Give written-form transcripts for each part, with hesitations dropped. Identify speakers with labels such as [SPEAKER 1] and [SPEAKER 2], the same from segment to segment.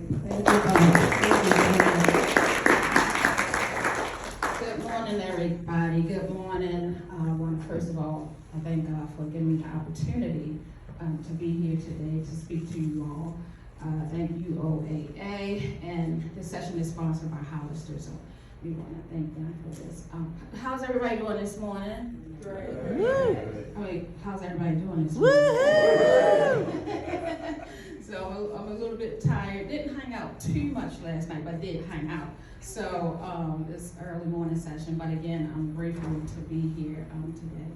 [SPEAKER 1] Thank you, Bob. Good morning, everybody. Good morning. I want to first of all, I thank God for giving me the opportunity to be here today to speak to you all. Thank UOAA, and this session is sponsored by Hollister, so we want to thank them for this. How's everybody doing this morning? Great. How's everybody doing this morning? So I'm a little bit tired. Didn't hang out too much last night, but did hang out. So this early morning session, but again, I'm grateful to be here today.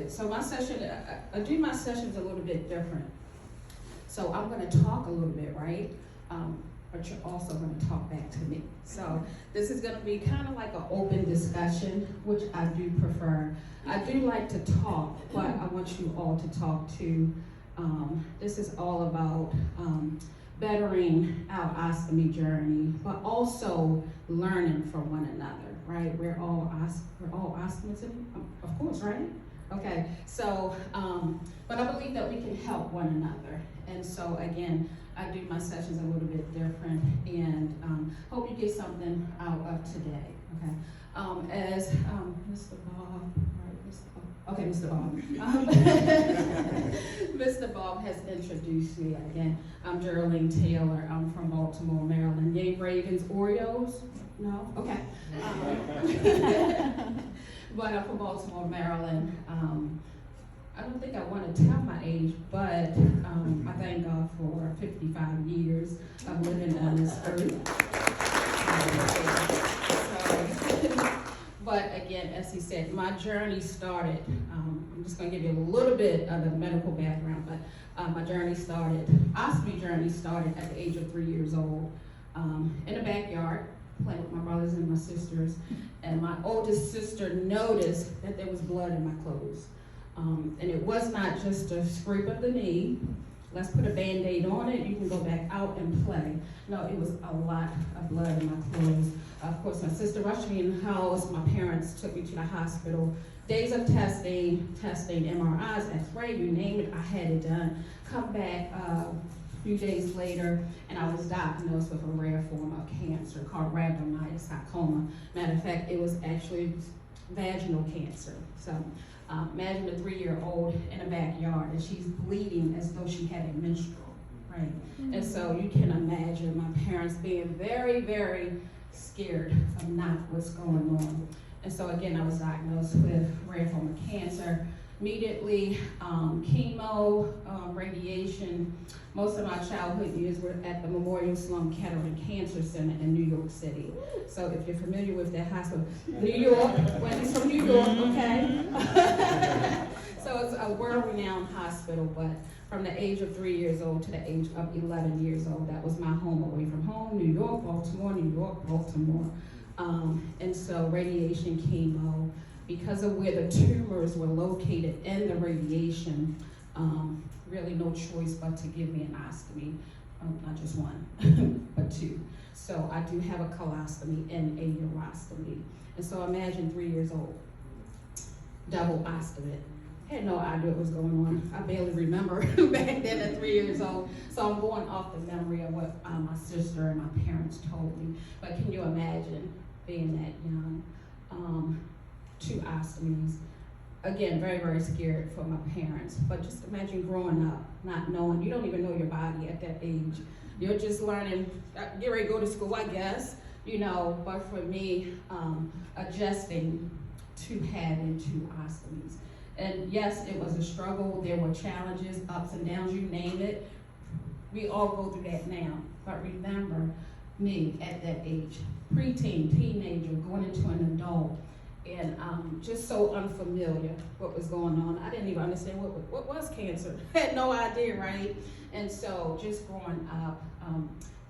[SPEAKER 1] So my session, I do my sessions a little bit different. So I'm going to talk a little bit, right? But you're also going to talk back to me. So this is going to be kind of like an open discussion, which I do prefer. I do like to talk, but I want you all to talk too. This is all about bettering our ostomy journey, but also learning from one another, right? We're all ostomates, of course, right? Okay, so, but I believe that we can help one another. And so again, I do my sessions a little bit different, and hope you get something out of today, okay? As Mr. Bob, right, okay, Mr. Bob. Mr. Bob has introduced me again. I'm Jearlean Taylor. I'm from Baltimore, Maryland. Yay, Ravens, Oreos? No? Okay. But I'm from Baltimore, Maryland. I don't think I want to tell my age, but I thank God for 55 years of living on this earth. But again, as he said, my journey started, I'm just going to give you a little bit of the medical background, but my journey started, ostomy journey started at the age of 3 years old in the backyard, playing with my brothers and my sisters. And my oldest sister noticed that there was blood in my clothes. And it was not just a scrape of the knee. Let's put a Band-Aid on it, you can go back out and play. No, it was a lot of blood in my clothes. Of course, my sister rushed me in the house. My parents took me to the hospital. Days of testing, MRIs, X-ray, you name it, I had it done. Come back a few days later, and I was diagnosed with a rare form of cancer called rhabdomyosarcoma. Matter of fact, it was actually vaginal cancer. So imagine a 3-year-old in a backyard, and she's bleeding as though she had a menstrual, right? Mm-hmm. And so you can imagine my parents being very, very scared of not what's going on. And so again, I was diagnosed with rare form of cancer. Immediately, chemo, radiation. Most of my childhood years were at the Memorial Sloan Kettering Cancer Center in New York City. So if you're familiar with that hospital, New York, Wendy's from New York, okay? So it's a world-renowned hospital, but from the age of 3 years old to the age of 11 years old, that was my home away from home, New York, Baltimore, New York, Baltimore. And so radiation, chemo, because of where the tumors were located in the radiation, really no choice but to give me an ostomy, not just one, but two. So I do have a colostomy and a urostomy. And so imagine 3 years old, double ostomy. Had no idea what was going on. I barely remember back then at 3 years old. So I'm going off the memory of what my sister and my parents told me. But can you imagine being that young? 2 ostomies. Again, very, very scared for my parents. But just imagine growing up, not knowing, you don't even know your body at that age. You're just learning, get ready to go to school, I guess, you know. But for me, adjusting to having 2 ostomies. And yes, it was a struggle. There were challenges, ups and downs, you name it. We all go through that now. But remember me at that age, preteen, teenager, going into an adult, and just so unfamiliar what was going on. I didn't even understand what was cancer. Had no idea, right? And so just growing up,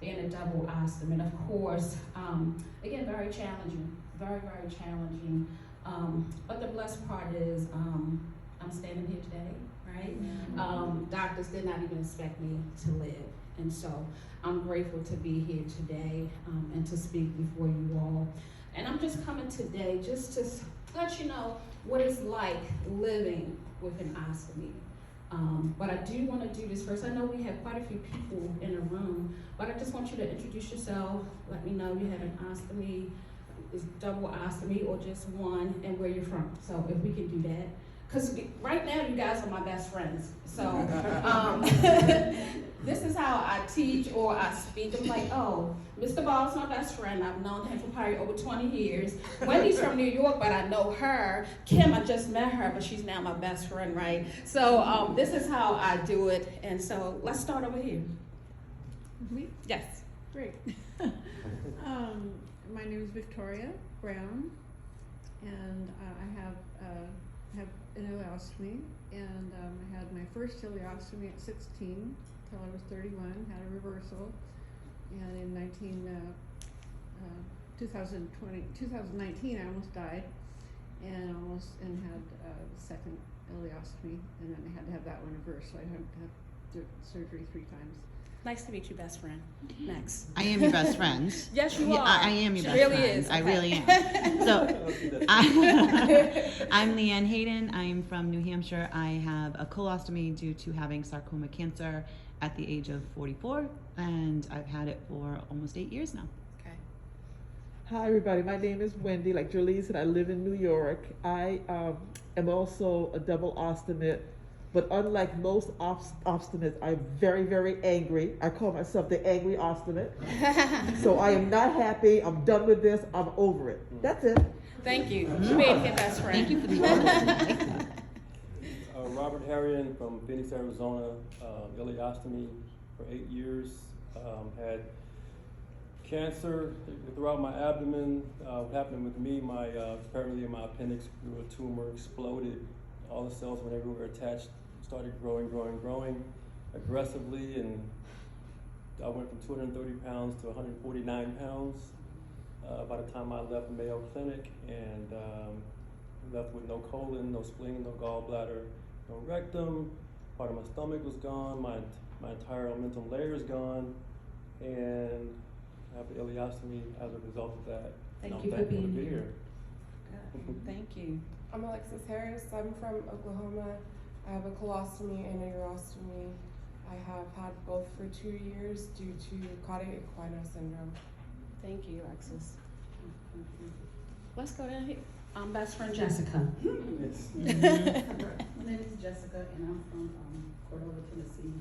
[SPEAKER 1] being a double ostomy, and of course, again, very challenging, very, very challenging. But the blessed part is I'm standing here today, right? Mm-hmm. Doctors did not even expect me to live. And so I'm grateful to be here today and to speak before you all. And I'm just coming today just to let you know what it's like living with an ostomy. But I do want to do this first. I know we have quite a few people in the room But I just want you to introduce yourself, let me know you have an ostomy, is double ostomy or just one, and where you're from. So if we can do that. Because right now you guys are my best friends. So this is how I teach or I speak. I'm like, oh, Mr. Ball's my best friend. I've known him for probably over 20 years. Wendy's from New York, but I know her. Kim, I just met her, but she's now my best friend, right? So this is how I do it. And so let's start over here.
[SPEAKER 2] Me?
[SPEAKER 1] Yes.
[SPEAKER 2] Great. My name is Victoria Brown, and I have an ileostomy, and I had my first ileostomy at 16 till I was 31, had a reversal, and in 2019 I almost died, and had a second ileostomy, and then I had to have that one reversed, so I had to have surgery 3 times.
[SPEAKER 1] Nice to meet you, best friend. Next.
[SPEAKER 3] I am your best friend.
[SPEAKER 1] Yes, you are.
[SPEAKER 3] I am your
[SPEAKER 1] She
[SPEAKER 3] best
[SPEAKER 1] really
[SPEAKER 3] friend.
[SPEAKER 1] is.
[SPEAKER 3] I
[SPEAKER 1] Okay.
[SPEAKER 3] really am. So, I'm Leanne Hayden. I'm from New Hampshire. I have a colostomy due to having sarcoma cancer at the age of 44, and I've had it for almost 8 years now.
[SPEAKER 1] Okay.
[SPEAKER 4] Hi everybody, my name is Wendy. Like Jearlean said, I live in New York. I am also a double ostomate, but unlike most ostomates, I'm very, very angry. I call myself the angry ostomate. So I am not happy. I'm done with this. I'm over it. That's it.
[SPEAKER 1] Thank you. You made me a best friend.
[SPEAKER 3] Thank you for the
[SPEAKER 5] Robert Harrion from Phoenix, Arizona, ileostomy for 8 years. Had cancer throughout my abdomen. What happened with me, apparently my appendix grew a tumor, exploded. All the cells went everywhere attached, started growing aggressively, and I went from 230 pounds to 149 pounds by the time I left Mayo Clinic, and left with no colon, no spleen, no gallbladder, no rectum. Part of my stomach was gone, my entire omentum layer is gone, and I have the ileostomy as a result of that.
[SPEAKER 1] Thank
[SPEAKER 5] and
[SPEAKER 1] you
[SPEAKER 5] I'm
[SPEAKER 1] for
[SPEAKER 5] thankful to
[SPEAKER 1] being
[SPEAKER 5] be
[SPEAKER 1] here. Thank you.
[SPEAKER 6] I'm Alexis Harris. I'm from Oklahoma. I have a colostomy and a urostomy. I have had both for 2 years due to caudate equino syndrome.
[SPEAKER 1] Thank you, Alexis. Let's go down here. I'm best friend Jessica.
[SPEAKER 7] My name is Jessica, and I'm from Cordova, Tennessee,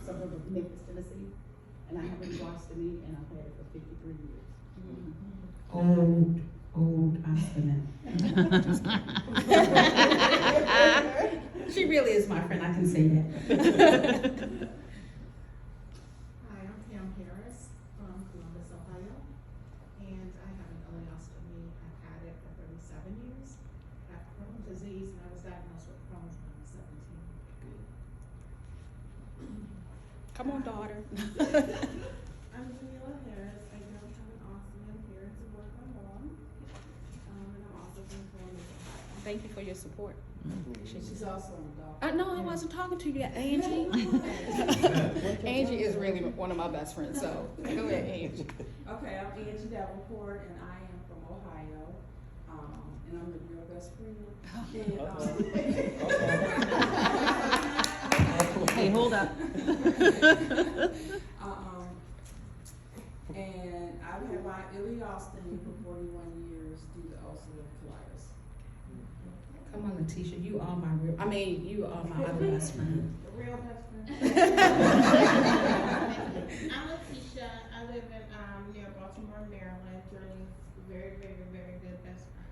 [SPEAKER 7] suburb of Memphis, Tennessee. And I have a urostomy, and I've had it for 53 years. Old ostomate.
[SPEAKER 1] She really is my friend, I can say that.
[SPEAKER 8] Hi, I'm Pam Harris from Columbus, Ohio, and I have an ileostomy. I've had it for 37 years. I have Crohn's disease, and I was diagnosed with Crohn's when I was 17.
[SPEAKER 1] Come on, daughter.
[SPEAKER 8] I'm Jamila Harris. I don't have an ostomy. I'm here to work on mom, and I'm also from Columbus, Ohio.
[SPEAKER 1] Thank you for your support.
[SPEAKER 8] She's also a doctor.
[SPEAKER 1] No, I wasn't talking to you yet, Angie. Angie is really one of my best friends, so go ahead, Angie.
[SPEAKER 9] Okay, I'm Angie Davenport, and I am from Ohio, and I'm your best friend.
[SPEAKER 3] Hey, hold up.
[SPEAKER 9] And I've had my ileostomy for 41 years due to ulcerative colitis.
[SPEAKER 1] Come on, Letitia, you are my other best friend.
[SPEAKER 8] The real best friend.
[SPEAKER 10] I'm Letitia. I live in near Baltimore, Maryland. Jearlean's very, very, very good best friend.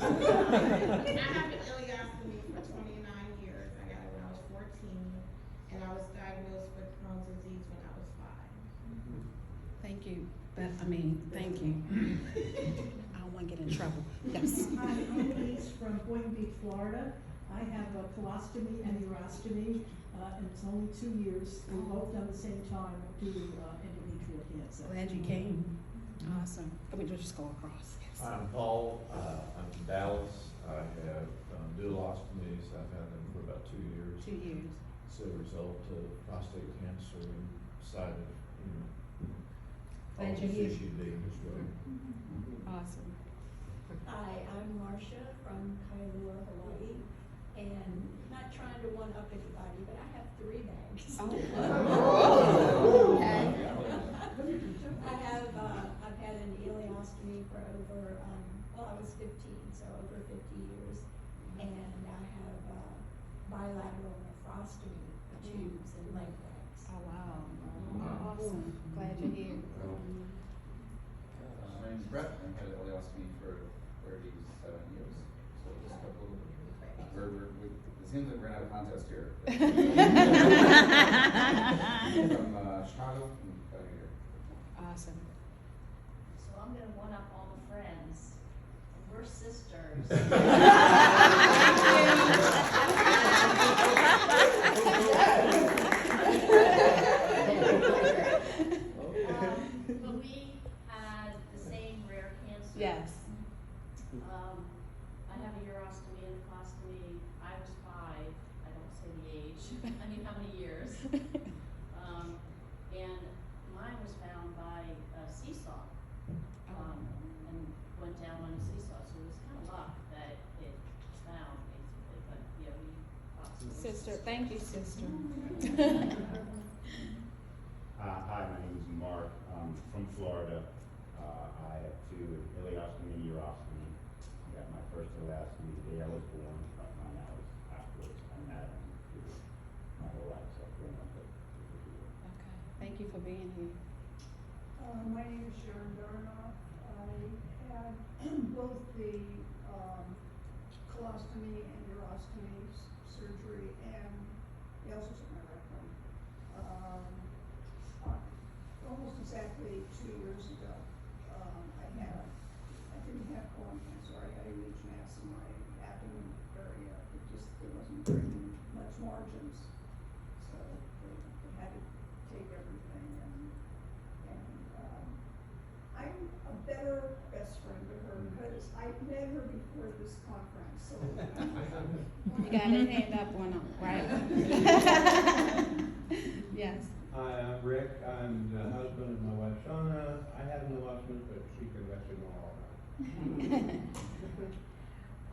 [SPEAKER 10] I have an ileostomy for 29 years. I got it when I was 14, and I was diagnosed with Crohn's disease when I was 5.
[SPEAKER 1] Thank you. Thank you. I don't want to get in trouble. Yes.
[SPEAKER 11] Hi, I'm Elise from Boynton Beach, Florida. I have a colostomy and urostomy, and it's only 2 years. We both done the same time due to endometrial cancer.
[SPEAKER 1] Glad you came. Awesome. Let me just go across. Yes.
[SPEAKER 12] I'm Paul. I'm from Dallas. I have dual ostomies. I've had them for about 2 years.
[SPEAKER 1] 2 years.
[SPEAKER 12] It's a result of prostate cancer and decided,
[SPEAKER 1] Glad you're here.
[SPEAKER 12] issue being as well.
[SPEAKER 1] Awesome.
[SPEAKER 13] Hi, I'm Marcia from Kailua, Hawaii, and not trying to one-up anybody, but I have 3 bags.
[SPEAKER 1] Oh. Okay.
[SPEAKER 13] and I have bilateral nephrostomy, tubes and leg legs.
[SPEAKER 2] Oh, wow. Awesome. Glad you're here.
[SPEAKER 14] My name's Brett. I've had ileostomy for 37 years. So just a couple of, it seems like we're gonna have a contest here. From Chicago, and out here.
[SPEAKER 2] Awesome.
[SPEAKER 13] So I'm gonna one up all the friends. We're sisters. But we had the same rare cancer.
[SPEAKER 2] Yes.
[SPEAKER 13] I have a urostomy and a colostomy. I was 5. I don't say the age. I mean, how many years? And mine was found by a seesaw. And went down on a seesaw. So it was kind of luck that it was found, basically. But yeah, we thought so.
[SPEAKER 2] Sister, thank you, sister.
[SPEAKER 15] Hi, my name is Mark. I'm from Florida. I have 2 ileostomy and urostomy. I got my first ileostomy the day I was born, but mine was afterwards. I'm had my whole life, so I've grown up with it.
[SPEAKER 2] Okay. Thank you for being here.
[SPEAKER 11] My name is Sharon Darnoff. I had both the colostomy and urostomy surgery, and they also took my rectum. Almost exactly 2 years ago, I didn't have colon cancer. I had a huge mass in my abdomen area. There wasn't very much margins, so they had to take everything, and I'm a better best friend to her because I met her before this conference, so.
[SPEAKER 2] You got his hand up, one up, right? Yes.
[SPEAKER 16] Hi, I'm Rick. I'm the husband of my wife Shauna. I have no husband, but she can let you know all about it.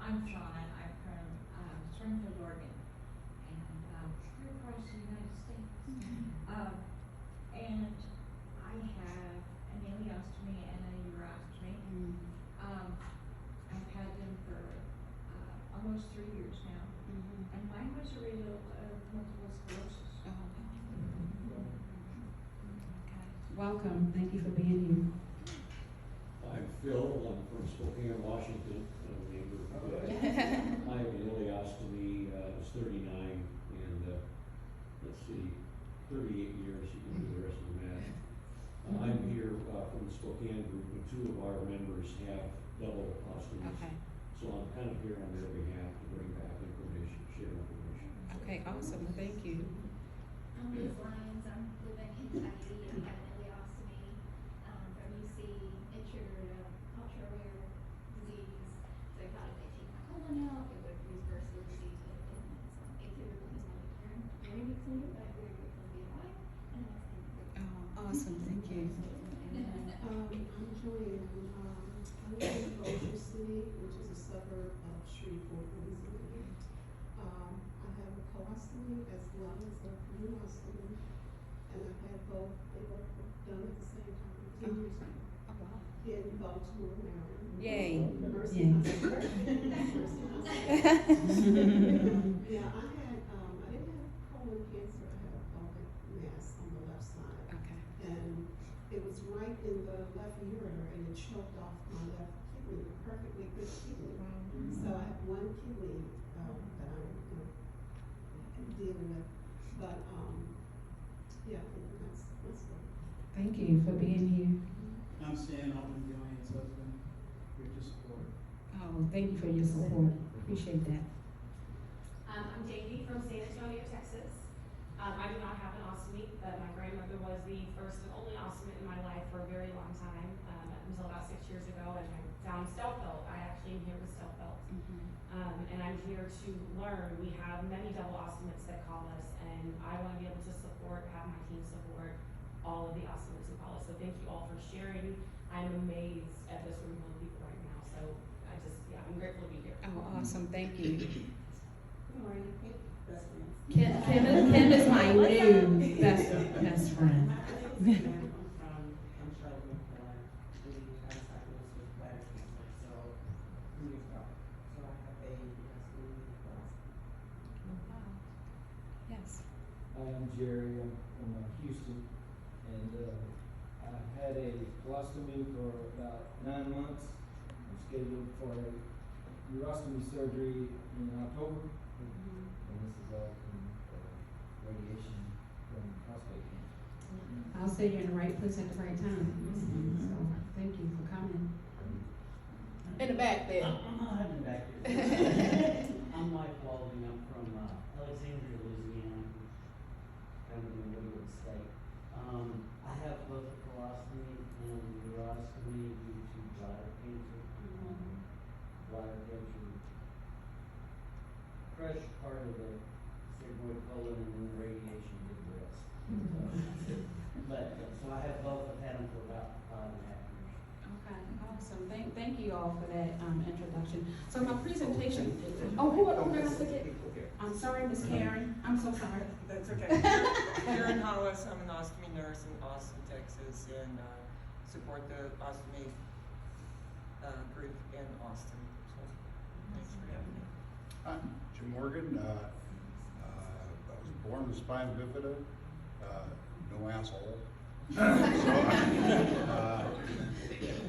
[SPEAKER 17] I'm Shauna. I'm from Springfield, Oregon, and we're across the United States. And I have an ileostomy and a urostomy. I've had them for almost 3 years now, and mine was a result of multiple sclerosis.
[SPEAKER 1] Welcome, thank you for being here.
[SPEAKER 18] I'm Phil, I'm from Spokane, Washington, I'm a neighbor. I have an ileostomy, I was 39, and let's see, 38 years, you can do the rest of the math. I'm here from the Spokane group, and 2 of our members have double ostomies.
[SPEAKER 2] Okay.
[SPEAKER 18] So I'm kind of here on their behalf to bring back information, share information.
[SPEAKER 2] Okay, awesome. Thank you.
[SPEAKER 19] I'm Liz Lyons. I'm living in Kentucky. I had an ileostomy from UC. It triggered a ultra-rare disease. So I thought if they take my colon out, it would reverse the disease, but it didn't. So it did because my parent very good to me, but I very good to be alive. And that's been
[SPEAKER 2] Oh, awesome. Thank you.
[SPEAKER 20] I'm Jearlean. I live in Ocean City, which is a suburb of Shreveport, Louisiana. I have a colostomy as well as a urostomy, and I've had both. They were done at the same time 10 years ago.
[SPEAKER 2] Oh, wow.
[SPEAKER 20] In Baltimore, Maryland.
[SPEAKER 2] Yay.
[SPEAKER 20] Mercy
[SPEAKER 2] Yay.
[SPEAKER 20] Hospital. Mercy Hospital. Yeah, I didn't have colon cancer. I had a pelvic mass on the left side.
[SPEAKER 2] Okay.
[SPEAKER 20] And it was right in the left ureter, and it choked off my left kidney, a perfectly good kidney. So I have one kidney that I'm dealing with, but yeah, that's what.
[SPEAKER 1] Thank you for being here.
[SPEAKER 21] I'm Stan Altman, Joanne's husband. Here to support.
[SPEAKER 1] Oh, thank you for your support. Appreciate that.
[SPEAKER 22] I'm Davey from San Antonio, Texas. I do not have an ostomy, but my grandmother was the first and only ostomate in my life for a very long time, until about 6 years ago, and I found Stealth Belt. I actually am here with Stealth Belt. And I'm here to learn. We have many double ostomates that call us, and I want to be able to have my team support all of the ostomates who call us. So thank you all for sharing. I'm amazed at this room full of people right now. So I'm grateful to be here.
[SPEAKER 2] Oh, awesome. Thank you.
[SPEAKER 20] Good morning. Best friends.
[SPEAKER 1] Kim is my new best friend.
[SPEAKER 23] I'm Charlotte, North Carolina. We got diagnosed with bladder cancer, so 2 years ago. So I have a urostomy
[SPEAKER 4] Jerry. I'm from Houston, and I had a colostomy for about 9 months. I'm scheduled for a urostomy surgery in October, and this is all from radiation from prostate cancer.
[SPEAKER 1] I'll say you're in the right place at the right time. So, thank you for coming. In the back there.
[SPEAKER 5] I'm in the back there. I'm Mike Walden. I'm from Alexandria, Louisiana, kind of in the middle of the state. I have both a colostomy and urostomy due to bladder cancer. Bladder cancer crushed part of the sigmoid colon, and then the radiation did the rest. So I have both. I've had them for about 5.5 years.
[SPEAKER 1] Okay, awesome. Thank you all for that introduction. So my presentation. Who did I forget? I'm sorry, Miss Karen. I'm so sorry.
[SPEAKER 6] That's okay. Karen Hollis. I'm an ostomy nurse in Austin, Texas, and support the ostomy group in Austin. So thanks for having me.
[SPEAKER 24] Hi, Jim Morgan. I was born with spina bifida, no asshole.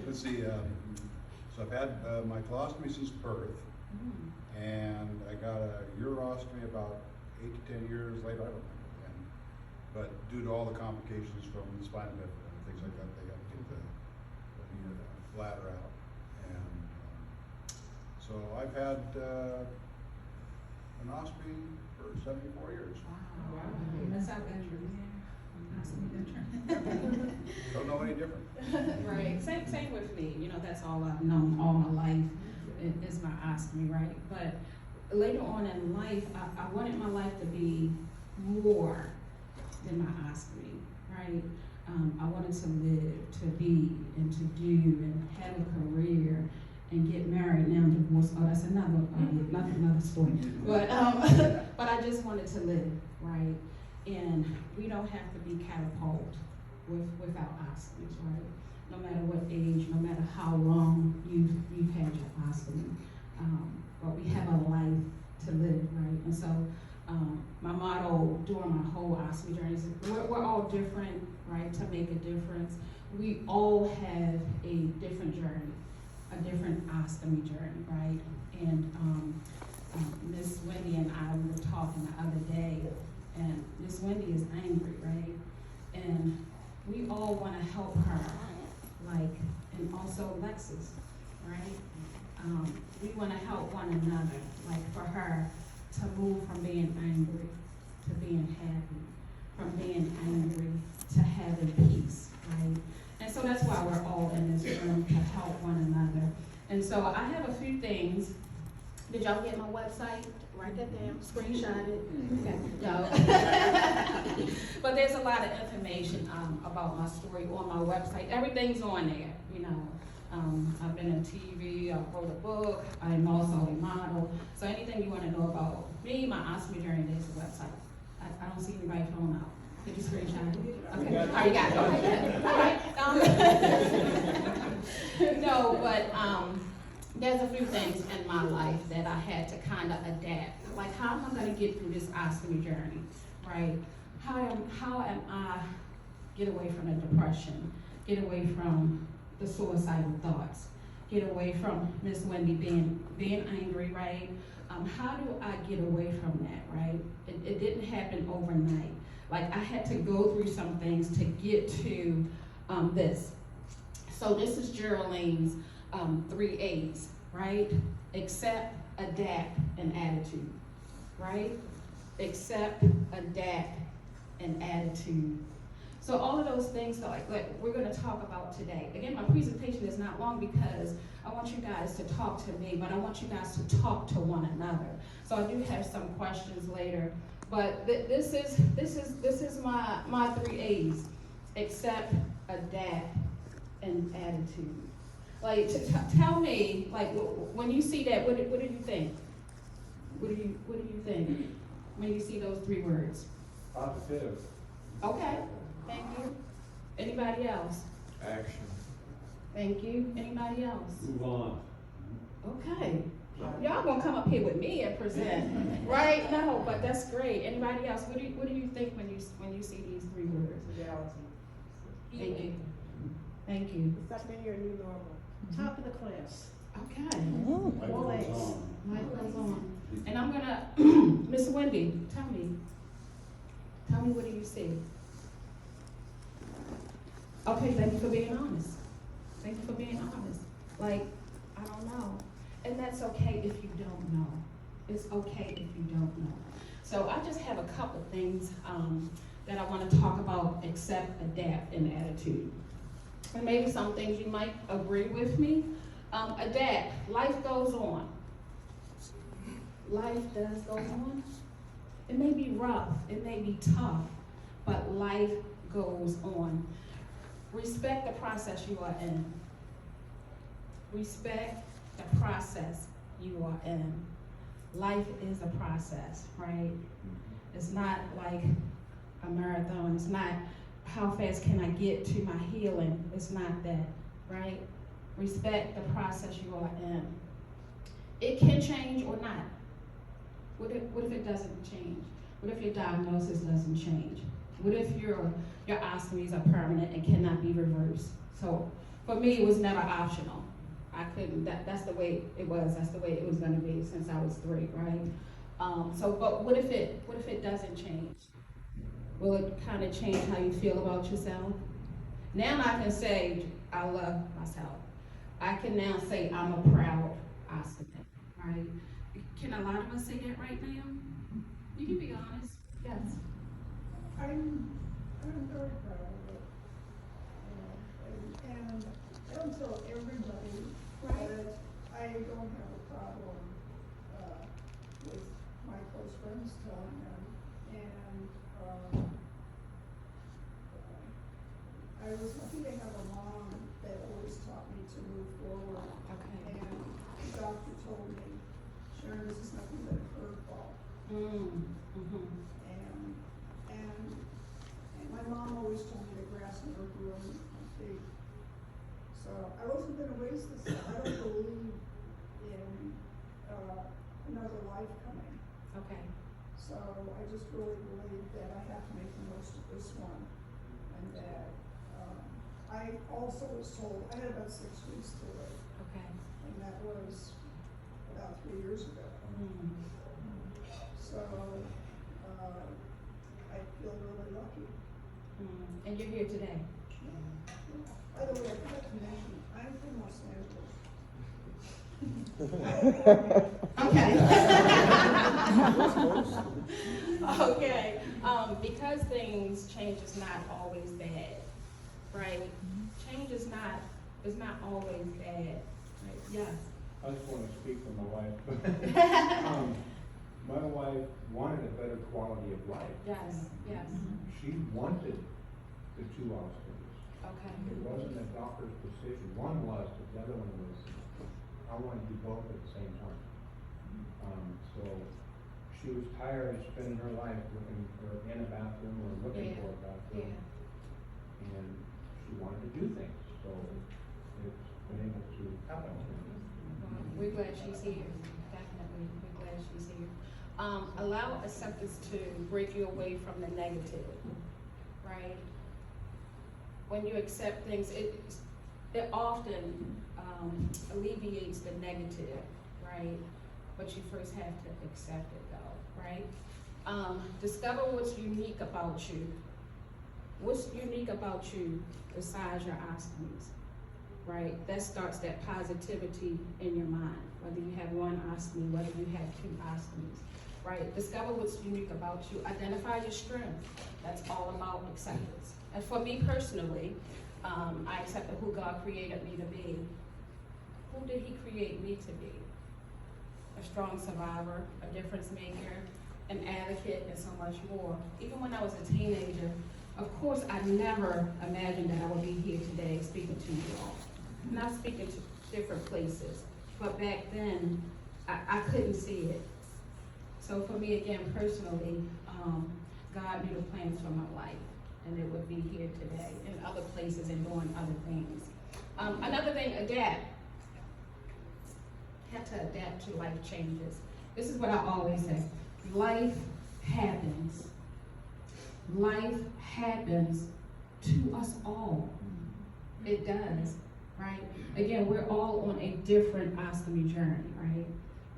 [SPEAKER 24] Let's see. So I've had my colostomy since birth, and I got a urostomy about 8 to 10 years later. I don't remember when, but due to all the complications from the spina bifida and things like that, they got to get the bladder out, and so I've had an ostomy for 74 years.
[SPEAKER 1] Wow. That's how veteran.
[SPEAKER 24] Don't know any different.
[SPEAKER 1] Right. Same with me. You know, that's all I've known all my life is my ostomy, right? But later on in life, I wanted my life to be more than my ostomy, right? I wanted to live, to be, and to do, and have a career, and get married. Now I'm divorced. Oh, that's another story. But but I just wanted to live, right? And we don't have to be catapulted without ostomies, right? No matter what age, no matter how long you've had your ostomy, but we have a life to live, right? And so my motto during my whole ostomy journey is we're all different, right? To make a difference, we all have a different journey, a different ostomy journey, right? And Miss Wendy and I were talking the other day. And Miss Wendy is angry, right? And we all want to help her, like, and also Lexus, right? We want to help one another, like for her to move from being angry to being happy, from being angry to having peace, right? And so that's why we're all in this room, to help one another. And so I have a few things. Did y'all get my website? Write that down, screenshot it. Okay. No. But there's a lot of information about my story on my website. Everything's on there, you know. I've been in TV, I wrote a book, I'm also a model. So anything you want to know about me, my ostomy journey, there's a website. I don't see anybody phone out. Did you screenshot it? Okay. Oh, you got it. All right. No, but there's a few things in my life that I had to kind of adapt. Like, how am I going to get through this ostomy journey, right? How am I get away from the depression, get away from the suicidal thoughts, get away from Miss Wendy being angry, right? How do I get away from that, right? It didn't happen overnight. Like, I had to go through some things to get to this. So this is Jearlean's 3 A's, right? Accept, adapt, and attitude, right? Accept, adapt, and attitude. So all of those things that like we're going to talk about today. Again, my presentation is not long because I want you guys to talk to me, but I want you guys to talk to one another. So I do have some questions later, but this is my 3 A's: accept, adapt, and attitude. Like, tell me, like, when you see that, what do you think? What do you think when you see those 3 words?
[SPEAKER 12] Positive.
[SPEAKER 1] Okay, thank you. Anybody else?
[SPEAKER 18] Action.
[SPEAKER 1] Thank you. Anybody else?
[SPEAKER 18] Move on.
[SPEAKER 1] Okay, Y'all gonna come up here with me and present, right? No, but that's great. Anybody else? What do you think when you see these three words? Thank you. Thank you.
[SPEAKER 11] It's like being your new normal. Top of the class.
[SPEAKER 1] Okay.
[SPEAKER 11] All A's.
[SPEAKER 1] Life goes on. And I'm gonna, Miss Wendy, tell me what do you see? Okay, thank you for being honest. Thank you for being honest. Like, I don't know. And that's okay if you don't know. It's okay if you don't know. So I just have a couple things that I want to talk about: accept, adapt, and attitude. And maybe some things you might agree with me. Adapt. Life goes on. Life does go on. It may be rough, it may be tough, but life goes on. Respect the process you are in. Respect the process you are in. Life is a process, right? It's not like a marathon. It's not how fast can I get to my healing. It's not that, right? Respect the process you are in. It can change or not. What if it doesn't change? What if your diagnosis doesn't change? What if your ostomies are permanent and cannot be reversed? So for me, it was never optional. I couldn't, that's the way it was. That's the way it was gonna be since I was 3, right? But what if it doesn't change? Will it kind of change how you feel about yourself? Now I can say, I love myself. I can now say I'm a proud ostomate, right? Can a lot of us say that right now? You can be honest. Yes.
[SPEAKER 11] I'm very proud of it. And I don't tell everybody that I don't have a problem with my close friends telling them. And I was lucky to have a mom that always taught me to move forward.
[SPEAKER 1] Okay.
[SPEAKER 11] And the doctor told me, Sharon, this is nothing but a curveball. And my mom always told me the grass never grew under my feet. So I wasn't gonna waste this. I don't believe in another life coming.
[SPEAKER 1] Okay.
[SPEAKER 11] So I just really believe that I have to make the most of this one. And that I also was told I had about 6 weeks to live.
[SPEAKER 1] Okay.
[SPEAKER 11] And that was about 3 years ago. So I feel really lucky.
[SPEAKER 1] And you're here today.
[SPEAKER 11] By the way, I forgot to mention, I'm from Los Angeles.
[SPEAKER 1] Okay. Because things change is not always bad, right? Change is not always bad. Right? Yes.
[SPEAKER 16] I just want to speak for my wife. My wife wanted a better quality of life.
[SPEAKER 1] Yes. Yes.
[SPEAKER 16] She wanted the 2 ostomies.
[SPEAKER 1] Okay.
[SPEAKER 16] It wasn't a doctor's decision. One was, but the other one was, I want to do both at the same time. So she was tired of spending her life looking for in a bathroom or looking for a bathroom. And she wanted to do things. So it's been able to happen.
[SPEAKER 1] We're glad she's here. Definitely, we're glad she's here. Allow acceptance to break you away from the negative, right? When you accept things, it often alleviates the negative, right? But you first have to accept it though, right? Discover what's unique about you. What's unique about you besides your ostomies, right? That starts that positivity in your mind, whether you have 1 ostomy, whether you have 2 ostomies, right? Discover what's unique about you. Identify your strength. That's all about acceptance. And for me personally, I accepted who God created me to be. Who did He create me to be? A strong survivor, a difference maker, an advocate, and so much more. Even when I was a teenager, of course, I never imagined that I would be here today speaking to you all. Not speaking to different places, but back then, I couldn't see it. So for me, again, personally, God knew the plans for my life, and it would be here today, in other places and doing other things. Another thing, adapt. had to adapt to life changes. This is what I always say. Life happens. Life happens to us all. It does, right? Again, we're all on a different ostomy journey, right?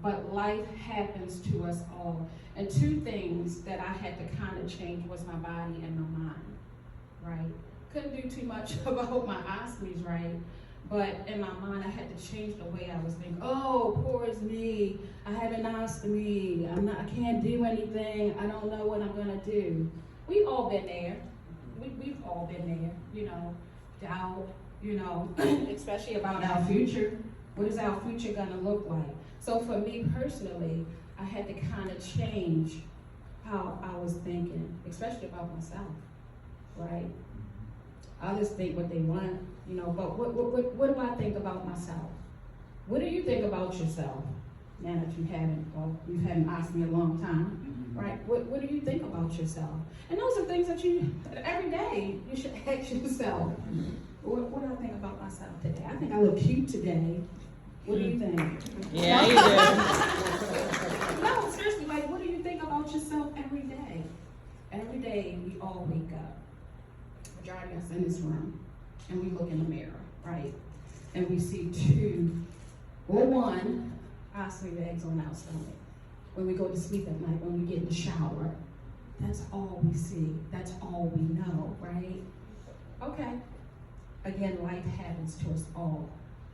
[SPEAKER 1] But life happens to us all. And two things that I had to kind of change was my body and my mind, right? Couldn't do too much about my ostomies, right? But in my mind, I had to change the way I was thinking. Oh, poor is me. I have an ostomy. I can't do anything. I don't know what I'm gonna do. We've all been there. We've all been there, you know, doubt, you know, especially about our future. What is our future gonna look like? So for me personally, I had to kind of change how I was thinking, especially about myself, right? Others think what they want, you know, but what do I think about myself? What do you think about yourself? Now that you've had ostomy a long time, right? What do you think about yourself? And those are things that you, every day, you should ask yourself. What do I think about myself today? I think I look cute today. What do you think?
[SPEAKER 3] Yeah, you do.
[SPEAKER 1] No, seriously, like, what do you think about yourself every day? Every day, we all wake up. Majority of us in this room, and we look in the mirror, right? And we see two or one ostomy bags on our stomach. When we go to sleep at night, when we get in the shower, that's all we see. That's all we know, right? Okay. Again, life happens to us all.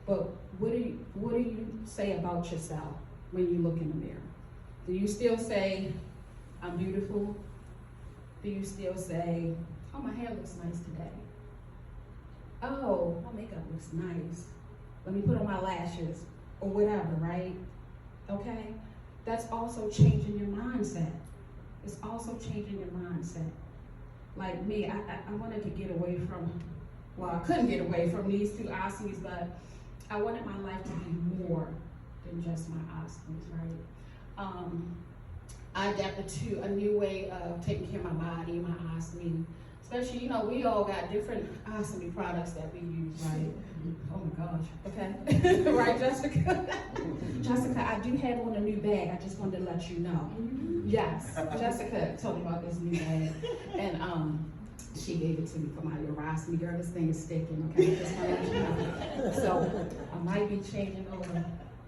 [SPEAKER 1] But what do you say about yourself when you look in the mirror? Do you still say, I'm beautiful? Do you still say, oh, my hair looks nice today? Oh, my makeup looks nice. Let me put on my lashes, or whatever, right? Okay? That's also changing your mindset. It's also changing your mindset. Like me, I wanted to get away from, well, I couldn't get away from these two ostomies, but I wanted my life to be more than just my ostomies, right? I adapted to a new way of taking care of my body, my ostomy. Especially, you know, we all got different ostomy products that we use, right? Oh my gosh, okay. Right, Jessica? Jessica, I do have on a new bag. I just wanted to let you know. Yes, Jessica told me about this new bag. And she gave it to me for my urostomy. Girl, this thing is sticking, okay? Just want to let you know. So I might be changing over.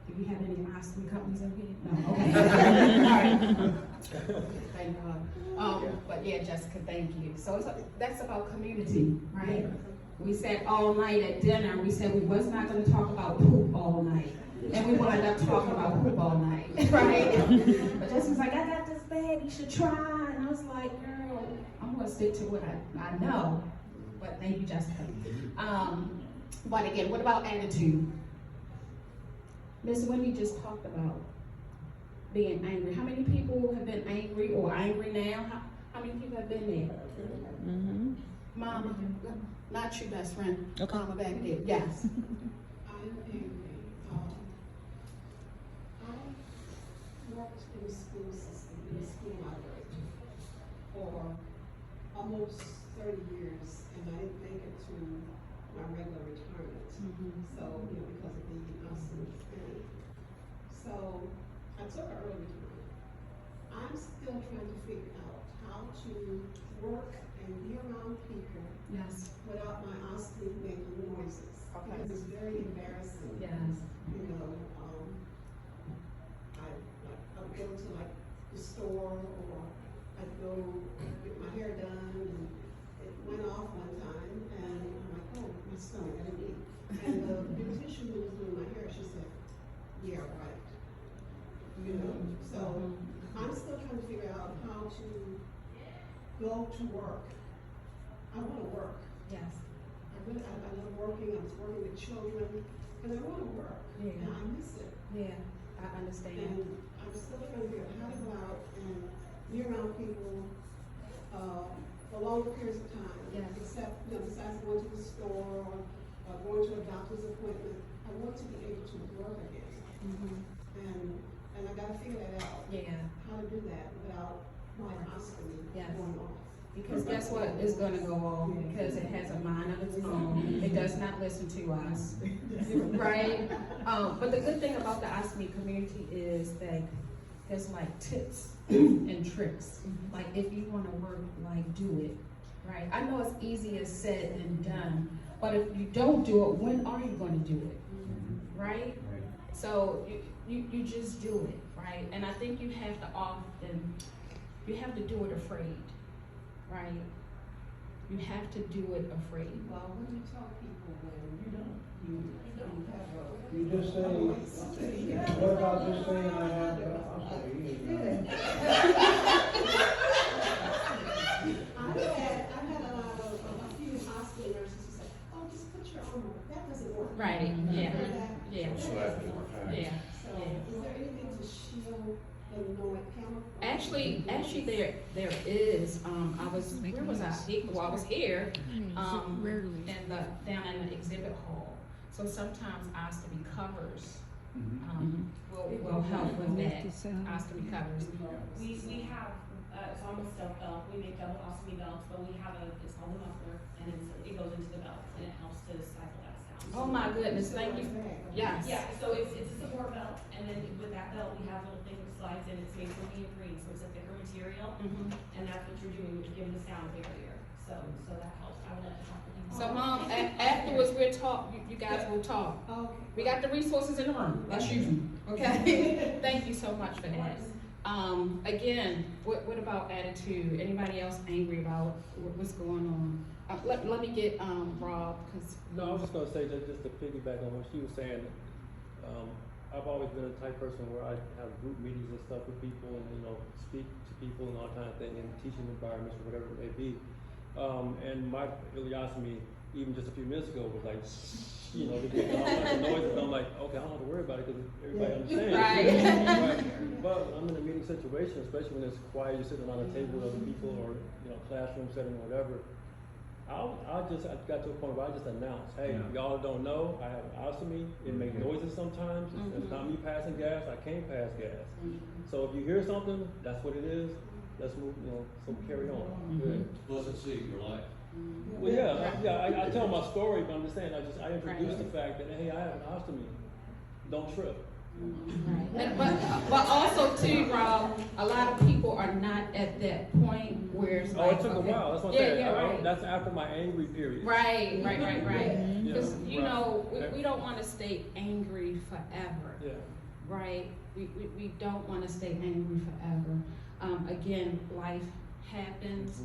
[SPEAKER 1] Do we have any ostomy companies in here? No, okay. All right. Thank God. But yeah, Jessica, thank you. So that's about community, right? We sat all night at dinner, and we said we was not going to talk about poop all night. And we wound up talking about poop all night, right? But Jessica's like, I got this bag, you should try. And I was like, girl, I'm going to stick to what I know. But thank you, Jessica. But again, what about attitude? Miss Wendy just talked about being angry. How many people have been angry or angry now? How many people have been there?
[SPEAKER 3] Mm-hmm.
[SPEAKER 1] Mama, not your best friend.
[SPEAKER 3] Okay.
[SPEAKER 1] Mama back there. Yes.
[SPEAKER 20] I'm angry. I worked in the school system, in the school library for almost 30 years, and I didn't make it to my regular retirement. So, you know, because of the ostomy thing. So, I took an early retirement. I'm still trying to figure out how to work and be around people
[SPEAKER 1] Yes.
[SPEAKER 20] without my ostomy making noises.
[SPEAKER 1] Okay.
[SPEAKER 20] Because it's very embarrassing.
[SPEAKER 1] Yes.
[SPEAKER 20] You know, I would go to like the store, or I'd go get my hair done, and it went off one time, and I'm like, oh, my stomach, I didn't eat. And the beautician who was doing my hair, she said, yeah, right. You know, so I'm still trying to figure out how to go to work. I want to work.
[SPEAKER 1] Yes.
[SPEAKER 20] I love working. I was working with children, and I want to work.
[SPEAKER 1] Yeah.
[SPEAKER 20] And I miss it.
[SPEAKER 1] Yeah, I understand.
[SPEAKER 20] And I'm still trying to figure out how to go out and be around people for longer periods of time.
[SPEAKER 1] Yes.
[SPEAKER 20] Except, you know, besides going to the store or going to a doctor's appointment, I want to be able to work again. And I got to figure that out.
[SPEAKER 1] Yeah.
[SPEAKER 20] How to do that without my ostomy
[SPEAKER 1] Yes.
[SPEAKER 20] going off.
[SPEAKER 1] Because guess what? It's gonna go off because it has a mind of its own. It does not listen to us, right? But the good thing about the ostomy community is that there's like tips and tricks. Like if you wanna work, like do it, right? I know it's easier said than done, but if you don't do it, when are you gonna do it, right? So you just do it, right? And I think you have to do it afraid. Right? You have to do it afraid.
[SPEAKER 20] Well, when you tell people when you don't have a.
[SPEAKER 16] You just say, what about just saying I have ostomy?
[SPEAKER 20] I've had a few hospital nurses who say, oh, just put your arm on it. That doesn't work.
[SPEAKER 1] Right, yeah, yeah.
[SPEAKER 12] So that different times.
[SPEAKER 1] Yeah.
[SPEAKER 20] So, is there anything to shield the noise camera?
[SPEAKER 1] Actually, there is. Where was I? Well, I was here. Down in the exhibit hall. So sometimes ostomy covers will help with that. Ostomy covers.
[SPEAKER 22] We have, it's almost a belt, we make double ostomy belts, but we have it's called a muffler, and it goes into the belt, and it helps to stifle that sound.
[SPEAKER 1] Oh my goodness! Thank you. Yes.
[SPEAKER 22] Yeah, so it's a support belt, and then with that belt, we have little thing that slides in, it's made from neoprene, so it's a thicker material, and that's what you're doing, you're giving the sound barrier, so that helps. I would like to talk to people.
[SPEAKER 1] So Mom, afterwards we'll talk, you guys will talk.
[SPEAKER 20] Okay.
[SPEAKER 1] We got the resources in the room, let's use them, okay? Thank you so much for that. Again, what about attitude? Anybody else angry about what's going on? Let me get, Rob, cause.
[SPEAKER 7] No, I was just gonna say that just to piggyback on what she was saying, I've always been a type person where I have group meetings and stuff with people and, speak to people and all kind of thing in teaching environments or whatever it may be. And my ileostomy, even just a few minutes ago, was like, they get all kinds of noises. I'm like, okay, I don't have to worry about it because everybody understands.
[SPEAKER 1] Right.
[SPEAKER 7] But when I'm in a meeting situation, especially when it's quiet, you're sitting around a table with other people or, classroom setting or whatever, I got to a point where I just announced, hey, y'all don't know, I have an ostomy, it makes noises sometimes, it's not me passing gas, I can't pass gas. So if you hear something, that's what it is, let's move, so carry on.
[SPEAKER 18] Pleasant seeing your life.
[SPEAKER 7] Well, yeah, I tell my story, but I'm just saying, I introduce the fact that, hey, I have an ostomy, don't trip.
[SPEAKER 1] But also too, Rob, a lot of people are not at that point where it's like,
[SPEAKER 7] it took a while. That's what I'm saying. Right. That's after my angry period.
[SPEAKER 1] Right. Because we don't want to stay angry forever.
[SPEAKER 7] Yeah.
[SPEAKER 1] Right. We don't want to stay angry forever. Again, life happens,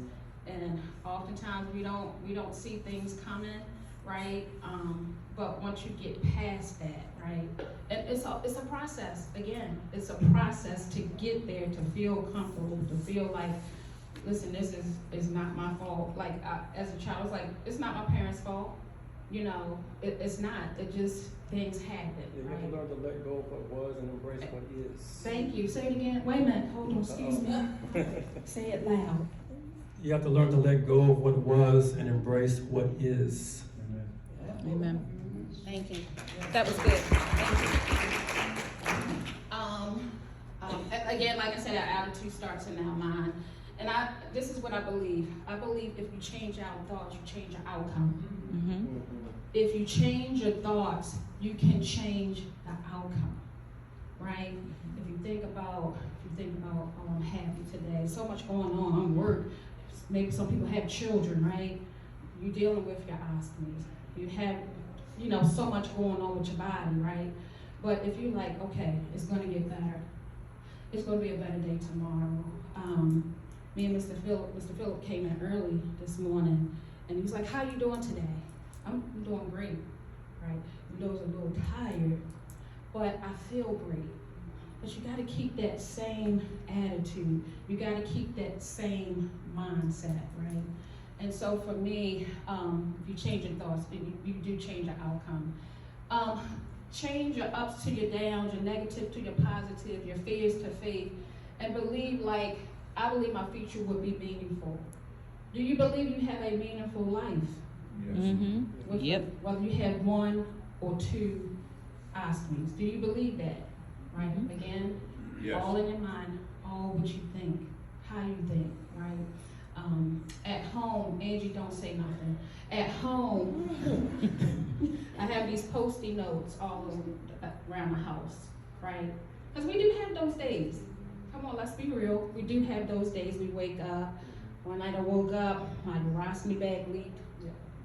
[SPEAKER 1] and oftentimes we don't see things coming. Right, but once you get past that, right, and it's a process. Again, it's a process to get there, to feel comfortable, to feel like, listen, this is not my fault. Like as a child, I was like, it's not my parents' fault. It's not. It just things happen.
[SPEAKER 7] Yeah, you
[SPEAKER 1] right?
[SPEAKER 7] have to learn to let go of what was and embrace what is.
[SPEAKER 1] Thank you. Say it again. Wait a minute. Hold on. Excuse me. Say it loud.
[SPEAKER 8] You have to learn to let go of what was and embrace what is.
[SPEAKER 3] Amen.
[SPEAKER 1] Thank you. That was good. Thank you. Again, like I said, our attitude starts in our mind. And this is what I believe. I believe if you change our thoughts, you change your outcome. If you change your thoughts, you can change the outcome. Right? If you think about, oh, I'm happy today. So much going on. I'm work. Maybe some people have children, right? You're dealing with your ostomies. You have, so much going on with your body, right? But if you're like, okay, it's gonna get better. It's gonna be a better day tomorrow. Me and Mr. Phillip came in early this morning, and he was like, how you doing today? I'm doing great, right? I was a little tired, but I feel great. But you gotta keep that same attitude. You gotta keep that same mindset, right? And so for me, if you change your thoughts, you do change your outcome. Change your ups to your downs, your negative to your positive, your fears to faith, and believe I believe my future would be meaningful. Do you believe you have a meaningful life?
[SPEAKER 3] Yes. Yep.
[SPEAKER 1] Whether you have one or two ostomies. Do you believe that? Right? Again,
[SPEAKER 12] yes.
[SPEAKER 1] All in your mind, all what you think, how you think, right? At home, Angie, don't say nothing. At home, I have these Post-it notes all around my house, right? Because we do have those days. Come on, let's be real. We do have those days. We wake up. One night I woke up, my urostomy bag leaked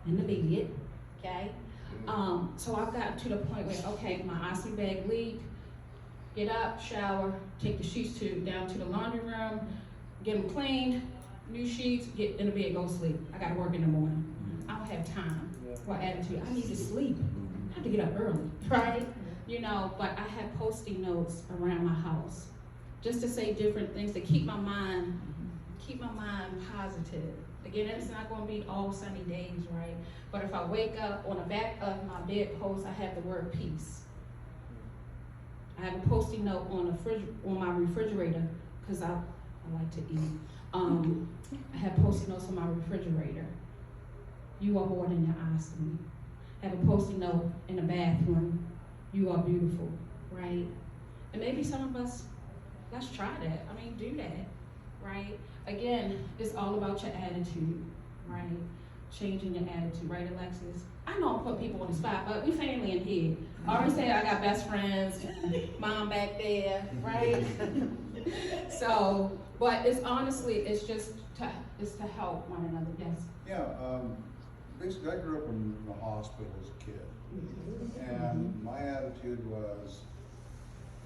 [SPEAKER 1] in the bed, okay? So I've gotten to the point where, okay, my ostomy bag leaked, get up, shower, take the sheets down to the laundry room, get them cleaned, new sheets, get in the bed, go sleep. I gotta work in the morning. I don't have time for attitude. I need to sleep. I have to get up early, right? You know, but I have Post-it notes around my house just to say different things to keep my mind positive. Again, it's not gonna be all sunny days, right? But if I wake up, on the back of my bedpost, I have the word peace. I have a Post-it note on my refrigerator, because I like to eat. I have Post-it notes on my refrigerator. You are more than your ostomy. I have a Post-it note in the bathroom. You are beautiful, right? And maybe some of us, let's try that. I mean, do that, right? Again, it's all about your attitude, right? Changing your attitude, right, Alexis? I know I'm putting people on the spot, but we family in here. I already say I got best friends, mom back there, right? So, but it's honestly, it's just to help one another, yes.
[SPEAKER 24] Yeah, basically I grew up in the hospital as a kid. And my attitude was,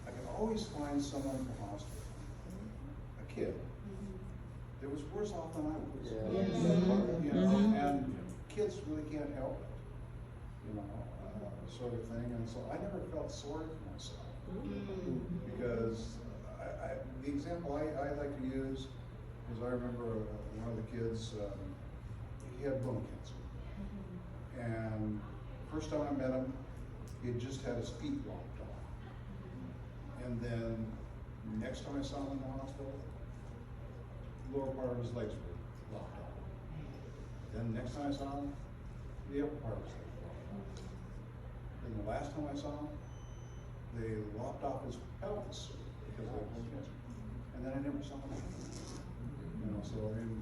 [SPEAKER 24] I could always find someone from the hospital, a kid, that was worse off than I was. You know, and kids really can't help it, you know, sort of thing. And so I never felt sorry for myself. Because the example I like to use is I remember one of the kids, he had bone cancer. And first time I met him, he had just had his feet lopped off. And then next time I saw him in the hospital, the lower part of his legs were lopped off. Then next time I saw him, the upper part of his legs were lopped off. Then the last time I saw him, they lopped off his pelvis because of bone cancer. And then I never saw him again. You know, so I mean,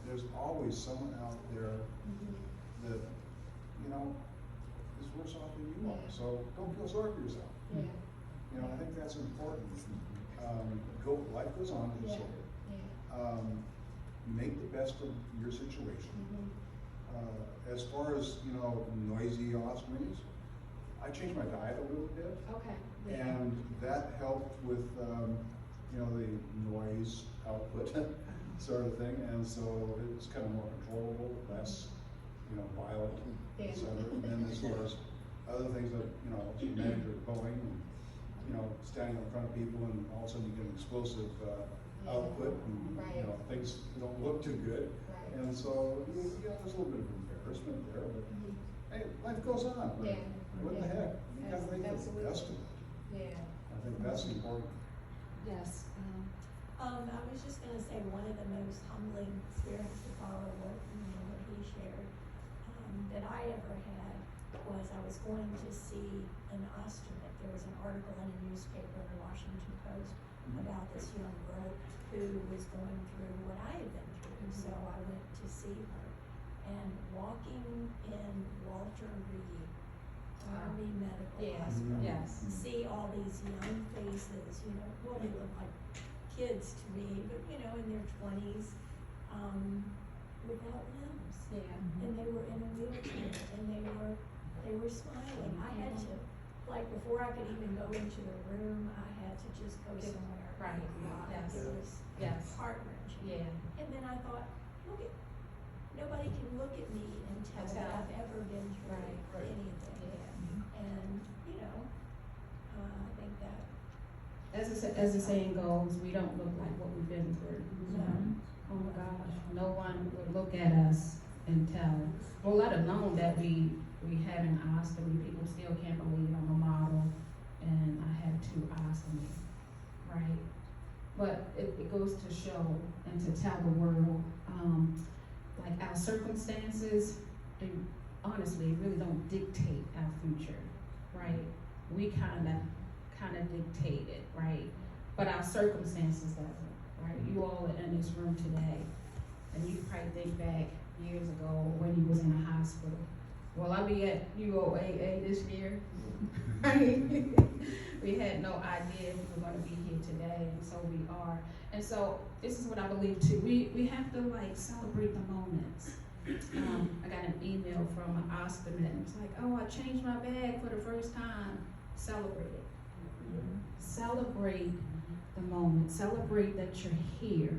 [SPEAKER 24] there's always someone out there that, you know, is worse off than you are. So don't feel sorry for yourself. You know, I think that's important. Life goes on, as you say. Make the best of your situation. As far as, you know, noisy ostomies, I changed my diet a little bit.
[SPEAKER 1] Okay.
[SPEAKER 24] And that helped with, you know, the noise output sort of thing. And so it was kind of more controllable, less, you know, violent, et cetera. And then as far as other things that, you know, you manage your going and, you know, standing in front of people and all of a sudden you get an explosive output and, you know, things don't look too good. And so, yeah, there's a little bit of embarrassment there, but hey, life goes on. Right? What the heck? You gotta make the best of it. I think that's important.
[SPEAKER 1] Yes.
[SPEAKER 9] I was just gonna say one of the most humbling experiences to follow what he shared that I ever had was I was going to see an Ostomate. There was an article in a newspaper in the Washington Post about this young girl who was going through what I had been through. So I went to see her, and walking in Walter Reed Army Medical Hospital, see all these young faces, you know, well, they look like kids to me, but you know, in their 20s, without limbs. And they were in a wheelchair, and they were smiling. I had to, like, before I could even go into the room, I had to just go somewhere.
[SPEAKER 1] Right.
[SPEAKER 9] It was heart-wrenching. And then I thought, nobody can look at me and tell that I've ever been through anything. And, you know, I think that.
[SPEAKER 1] As the saying goes, we don't look like what we've been through. Oh my gosh, no one would look at us and tell. Well, let alone that we have an ostomy. People still can't believe I'm a model and I have 2 ostomies, right? But it goes to show and to tell the world, like our circumstances, they honestly really don't dictate our future, right? We kind of dictate it, right? But our circumstances doesn't, right? You all are in this room today. and you can probably think back years ago when he was in the hospital. Will I be at UOAA this year? We had no idea we were gonna be here today, and so we are. And so this is what I believe too. We have to like celebrate the moments. I got an email from an Ostomate, and it's like, oh, I changed my bag for the first time. Celebrate it. Celebrate the moment. Celebrate that you're here.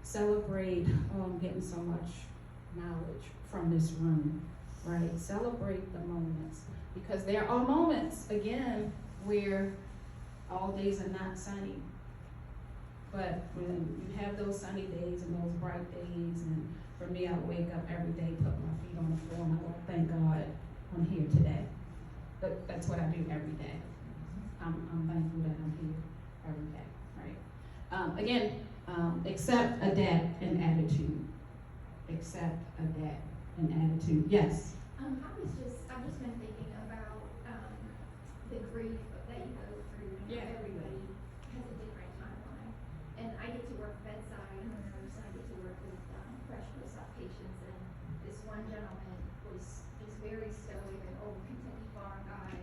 [SPEAKER 1] Celebrate getting so much knowledge from this room, right? Celebrate the moments, because there are moments, again, where all days are not sunny. But when you have those sunny days and those bright days, and for me, I wake up every day, put my feet on the floor, and I go, thank God I'm here today. But that's what I do every day. I'm thankful that I'm here every day, right? Again, accept, adapt, and attitude. Accept, adapt, and attitude. Yes?
[SPEAKER 19] I've just been thinking about the grief that you go through.
[SPEAKER 1] Yeah.
[SPEAKER 19] Everybody has a different timeline. And I get to work bedside, I'm a nurse, and I get to work with fresh post-op patients. And this one gentleman was just very stoic, an old Kentucky farm guy,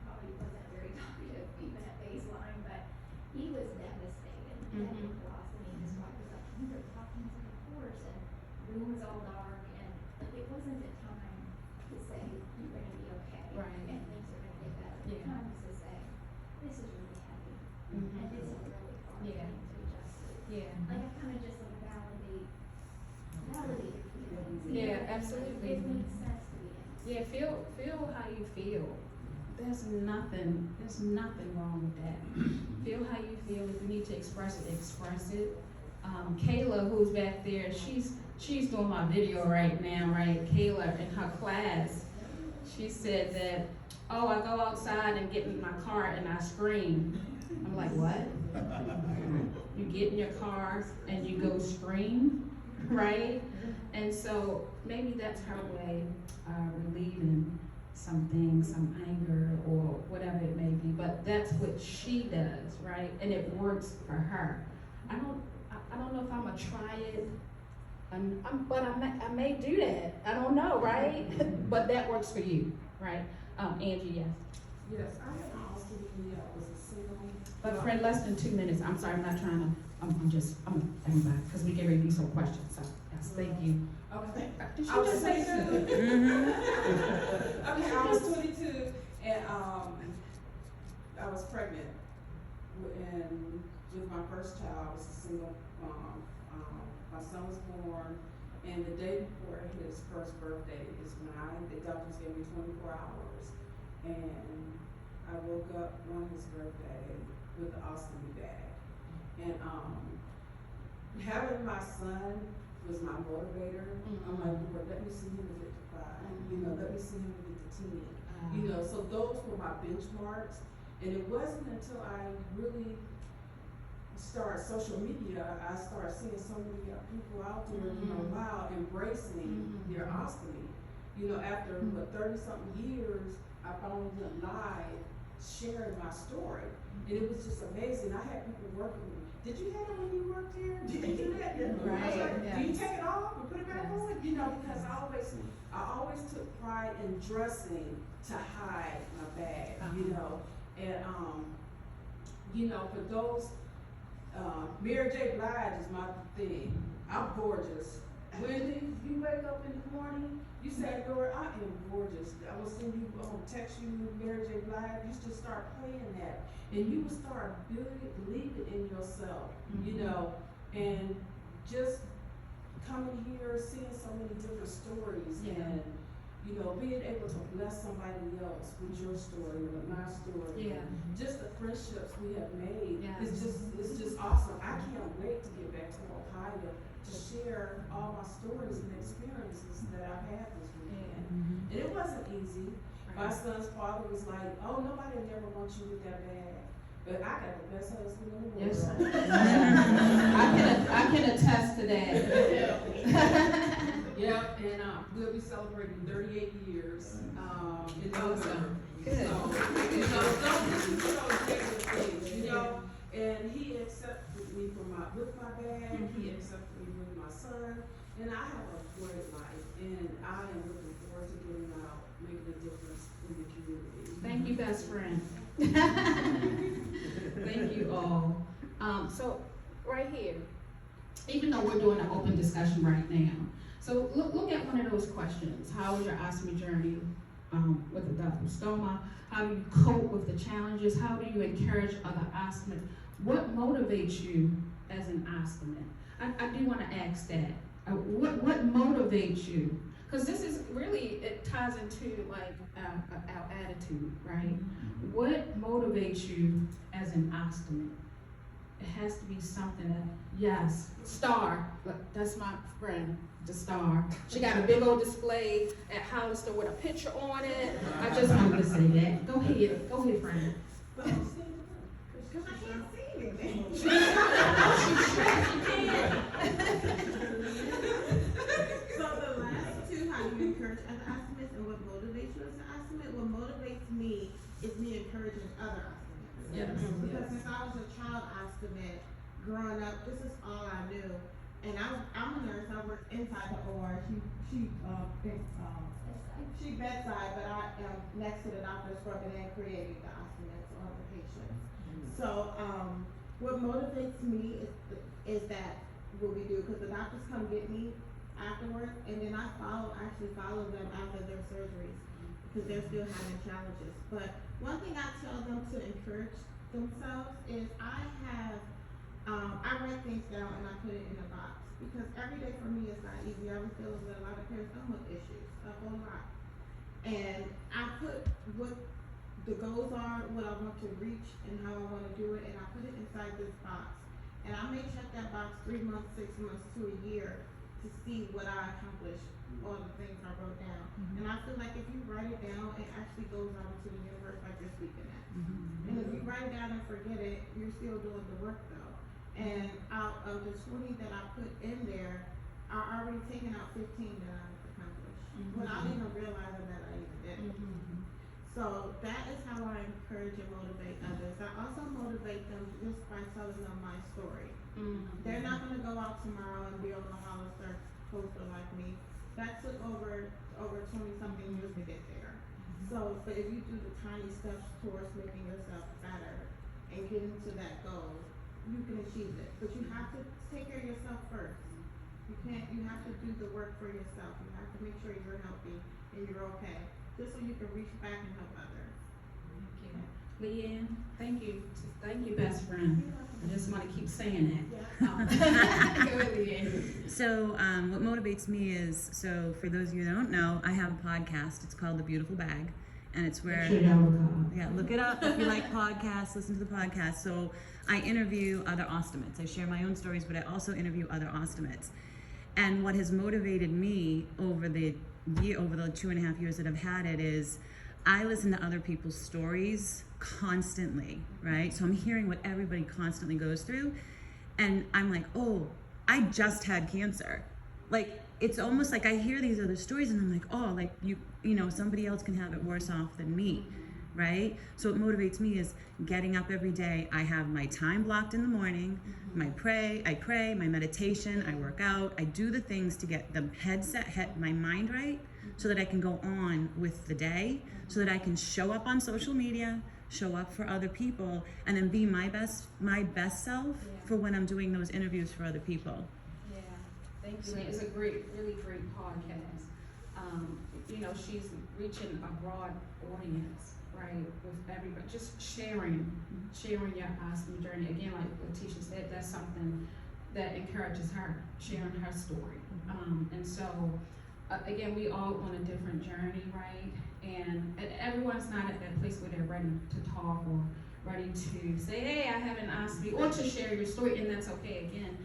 [SPEAKER 19] probably wasn't very talkative even at baseline, but he was devastated. He had a colostomy, his wife was like, "You were talking to the course," and the room was all dark, and it wasn't the time to say you're gonna be okay,
[SPEAKER 1] Right.
[SPEAKER 19] and things are gonna get better.
[SPEAKER 1] Yeah.
[SPEAKER 19] The time was to say, this is really heavy, and this is really hard
[SPEAKER 1] Yeah.
[SPEAKER 19] to adjust to.
[SPEAKER 1] Yeah.
[SPEAKER 19] Like I kind of just like validate your feelings.
[SPEAKER 1] Yeah, absolutely.
[SPEAKER 19] It makes sense to me.
[SPEAKER 1] Yeah, feel how you feel. There's nothing wrong with that. Feel how you feel. If you need to express it, express it. Kayla, who's back there, she's doing my video right now, right? Kayla, in her class, she said that, oh, I go outside and get in my car and I scream. I'm like, what? You get in your car and you go scream, right? And so maybe that's her way of relieving something, some anger or whatever it may be, but that's what she does, right? And it works for her. I don't know if I'm gonna try it, but I may do that. I don't know, right? But that works for you, right? Angie, yes.
[SPEAKER 20] Yes, I had an ostomy, was a single.
[SPEAKER 1] But friend, less than 2 minutes. I'm sorry, I'm not trying to, I'm everybody, because we get ready to do some questions, so, yes, thank you.
[SPEAKER 20] Okay.
[SPEAKER 1] Did she
[SPEAKER 20] I was
[SPEAKER 1] just say
[SPEAKER 20] thinking-
[SPEAKER 1] that?
[SPEAKER 20] Okay, I was 22 and I was pregnant and with my first child. I was a single mom. My son was born, and the day before his first birthday is when the doctors gave me 24 hours, and I woke up on his birthday with the ostomy bag. And having my son was my motivator. I'm like, Lord, let me see him get to 5. Let me see him get to 10. So those were my benchmarks. And it wasn't until I really started social media, I started seeing so many people out there, wow, embracing their ostomy. After 30-something years, I finally went live sharing my story. And it was just amazing. I had people working with me. Did you have it when you worked here? Did you do that?
[SPEAKER 1] Right.
[SPEAKER 20] I was like,
[SPEAKER 1] Yes.
[SPEAKER 20] do you take it off and put it back on? Because I always took pride in dressing to hide my bag, And for those, Mary J. Blige is my thing. I'm gorgeous. Wendy, you wake up in the morning, you say, Lord, I am gorgeous. I will send you, text you Mary J. Blige. You should start playing that. And you will start believing in yourself, and just coming here, seeing so many different stories and, being able to bless somebody else with your story, with my story.
[SPEAKER 1] Yeah.
[SPEAKER 20] Just the friendships we have made.
[SPEAKER 1] Yes.
[SPEAKER 20] It's just awesome. I can't wait to get back to Ohio to share all my stories and experiences that I've had this weekend. And it wasn't easy. My son's father was like, oh, nobody never wants you with that bag. But I got the best husband in the world.
[SPEAKER 1] Yes, I can attest to that.
[SPEAKER 20] Yep, and we'll be celebrating 38 years in November.
[SPEAKER 1] Good.
[SPEAKER 20] So, those are things, and he accepted me with my dad, he accepted me with my son, and I have a great life, and I am looking forward to getting out, making a difference in the community.
[SPEAKER 1] Thank you, best friend. Thank you all. So right here, even though we're doing an open discussion right now, so look at one of those questions. How was your ostomy journey with the ductal stoma? How do you cope with the challenges? How do you encourage other ostomates? What motivates you as an ostomate? I do want to ask that. What motivates you? Because this is really, it ties into like our attitude, right? What motivates you as an ostomate? It has to be something that, yes, Star, look, that's my friend, the Star. She got a big old display at Hollister with a picture on it. I just wanted to say that. Go ahead, friend.
[SPEAKER 20] Because I can't see anything.
[SPEAKER 10] So the last two, how do you encourage other ostomates and what motivates you as an ostomate? What motivates me is me encouraging other ostomates.
[SPEAKER 1] Yes.
[SPEAKER 10] Because since I was a child ostomate, growing up, this is all I knew. And I'm a nurse, I work inside the OR. She bedside, but I am next to the doctor scrubbing and creating the ostomates on the patients. So, what motivates me is that what we do, because the doctors come get me afterwards, and then I actually follow them after their surgeries, because they're still having challenges. But one thing I tell them to encourage themselves is I write things down and I put it in a box, because every day for me is not easy. I was dealing with a lot of peristomal issues, a whole lot. And I put what the goals are, what I want to reach, and how I want to do it, and I put it inside this box. And I may check that box 3 months, 6 months to a year to see what I accomplished, all the things I wrote down. And I feel like if you write it down, it actually goes out into the universe like you're speaking it. And if you write it down and forget it, you're still doing the work though. And out of the 20 that I put in there, I already taken out 15 that I've accomplished, without even realizing that I even did it. So that is how I encourage and motivate others. I also motivate them just by telling them my story. They're not gonna go out tomorrow and be on the Hollister poster like me. That took over 20-something years to get there. So, but if you do the tiny steps towards making yourself better and getting to that goal, you can achieve it. But you have to take care of yourself first. You have to do the work for yourself. You have to make sure you're healthy and you're okay, just so you can reach back and help others.
[SPEAKER 1] Leanne, thank you. Thank you, best friend. I just want to keep saying that. Go ahead, Leanne.
[SPEAKER 13] So what motivates me is, so for those of you that don't know, I have a podcast. It's called The Beautiful Bag. And it's where, look it up if you like podcasts, listen to the podcast. So I interview other ostomates. I share my own stories, but I also interview other ostomates. And what has motivated me over the 2.5 years that I've had it is, I listen to other people's stories constantly, right? So I'm hearing what everybody constantly goes through, and I'm like, oh, I just had cancer. Like, it's almost like I hear these other stories and I'm like, oh, like you know, somebody else can have it worse off than me, right? So what motivates me is getting up every day. I have my time blocked in the morning, I pray, my meditation, I work out, I do the things to get the my mind right, so that I can go on with the day, so that I can show up on social media, show up for other people, and then be my best self for when I'm doing those interviews for other people.
[SPEAKER 1] Yeah, thank you. It's a really great podcast. You know, she's reaching a broad audience, right, with everybody, just sharing your ostomy journey. Again, like Letitia said, that's something that encourages her, sharing her story. And so, again, we all on a different journey, right? And everyone's not at that place where they're ready to talk or ready to say, hey, I have an ostomy, or to share your story, and that's okay, again,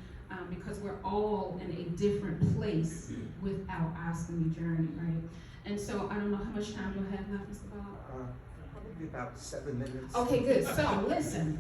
[SPEAKER 1] because we're all in a different place with our ostomy journey, right? And so, I don't know how much time you'll have left, Mr. Bob?
[SPEAKER 14] Probably about 7 minutes.
[SPEAKER 1] Okay, good. So, listen.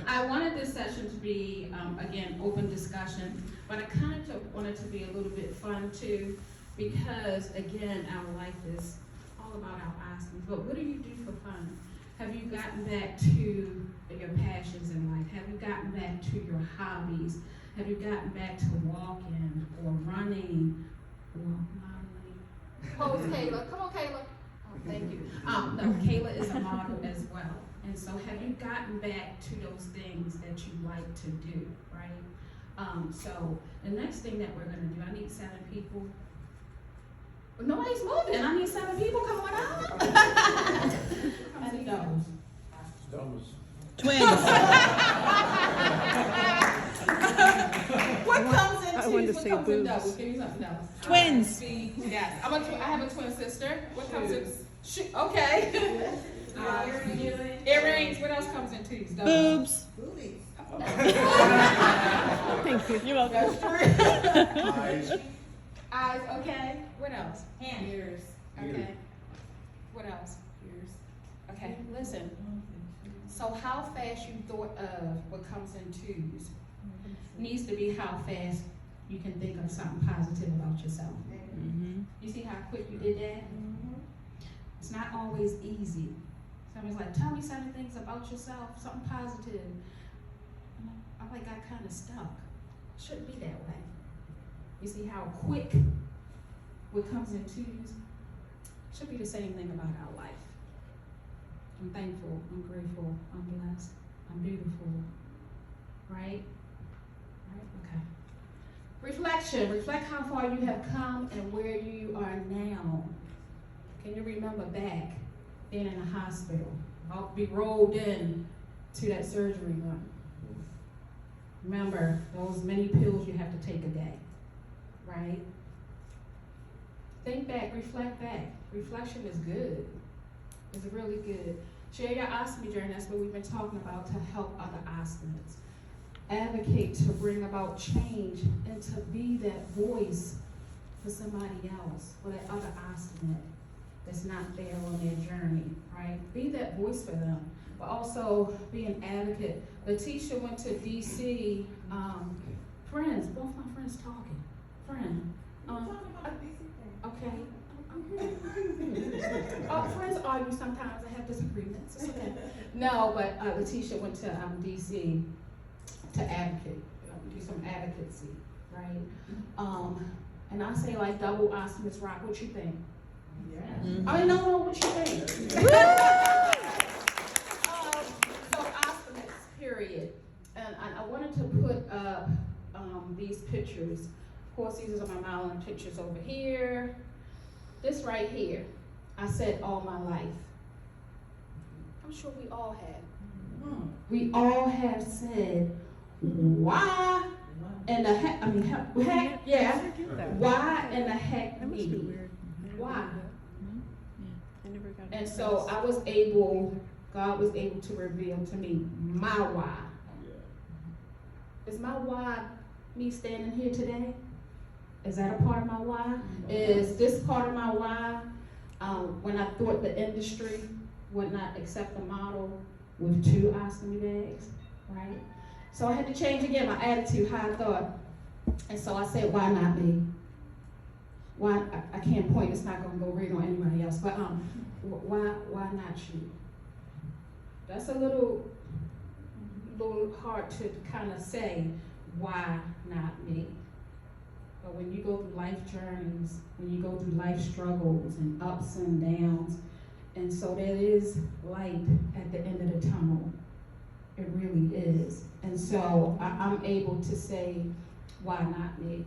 [SPEAKER 1] I wanted this session to be, again, open discussion, but I kind of wanted to be a little bit fun too, because, again, our life is all about our ostomy. But what do you do for fun? Have you gotten back to your passions in life? Have you gotten back to your hobbies? Have you gotten back to walking or running or modeling? Pose Kayla, come on Kayla. Oh, thank you. No, Kayla is a model as well. And so have you gotten back to those things that you like to do, right? So the next thing that we're gonna do, I need 7 people. Well, nobody's moving, I need 7 people coming up. I need those.
[SPEAKER 3] Twins.
[SPEAKER 1] What comes in
[SPEAKER 3] I
[SPEAKER 1] twos?
[SPEAKER 3] wanted to
[SPEAKER 1] What
[SPEAKER 3] say
[SPEAKER 1] comes in
[SPEAKER 3] boobs.
[SPEAKER 1] doubles? Give me something else.
[SPEAKER 3] Twins.
[SPEAKER 1] Yes, I have a twin sister. What comes in? Okay. Earrings. What else comes in twos? Doubles.
[SPEAKER 3] Boobs.
[SPEAKER 1] Thank you.
[SPEAKER 3] You're welcome.
[SPEAKER 1] That's true. Eyes. Okay. What else? Hands.
[SPEAKER 10] Ears.
[SPEAKER 1] Okay. What else? Ears. Okay. Listen. So how fast you thought of what comes in twos needs to be how fast you can think of something positive about yourself.
[SPEAKER 3] Mm-hmm.
[SPEAKER 1] You see how quick you did that? It's not always easy. Somebody's like, tell me 7 things about yourself, something positive. I like got kind of stuck. Shouldn't be that way. You see how quick what comes in twos should be the same thing about our life. I'm thankful, I'm grateful, I'm blessed, I'm beautiful, right? Right, okay. Reflection, reflect how far you have come and where you are now. Can you remember back being in a hospital? I'll be rolled in to that surgery room. Remember those many pills you have to take a day, right? Think back, reflect back. Reflection is good. It's really good. Share your ostomy journey. That's what we've been talking about to help other ostomates. Advocate to bring about change and to be that voice for somebody else, for that other ostomate that's not there on their journey, right? Be that voice for them, but also be an advocate. Letitia went to DC. Friends, both my friends talking. Friend. Okay. Oh, friends argue sometimes. I have disagreements. It's okay. No, but Letitia went to DC to advocate, do some advocacy, right? And I say like double ostomates rock. What you think? Yeah. Mm-hmm. I mean, no, what you think? So ostomates, period. And I wanted to put up these pictures. Of course, these are my modeling pictures over here. This right here, I said all my life. I'm sure we all have. We all have said, why in the heck, heck, yeah. Why in the heck me? Why? And so I was able, God was able to reveal to me my why. Is my why me standing here today? Is that a part of my why? Is this part of my why? When I thought the industry would not accept a model with 2 ostomy bags, right? So I had to change again my attitude, how I thought. And so I said, why not me? Why, I can't point, it's not gonna go read on anybody else, but why not you? That's a little hard to kind of say, why not me? But when you go through life journeys, when you go through life struggles and ups and downs, and so there is light at the end of the tunnel. It really is. And so I'm able to say, why not me?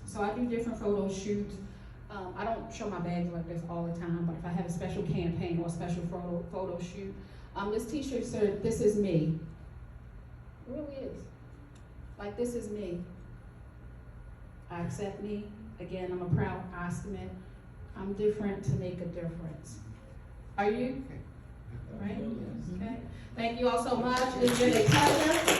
[SPEAKER 1] So I do different photo shoots. I don't show my bags like this all the time, but if I have a special campaign or a special photo shoot, this t-shirt said, this is me. It really is. Like, this is me. I accept me. Again, I'm a proud ostomate. I'm different to make a difference. Are you? Right? Okay. Thank you all so much. It's been a pleasure.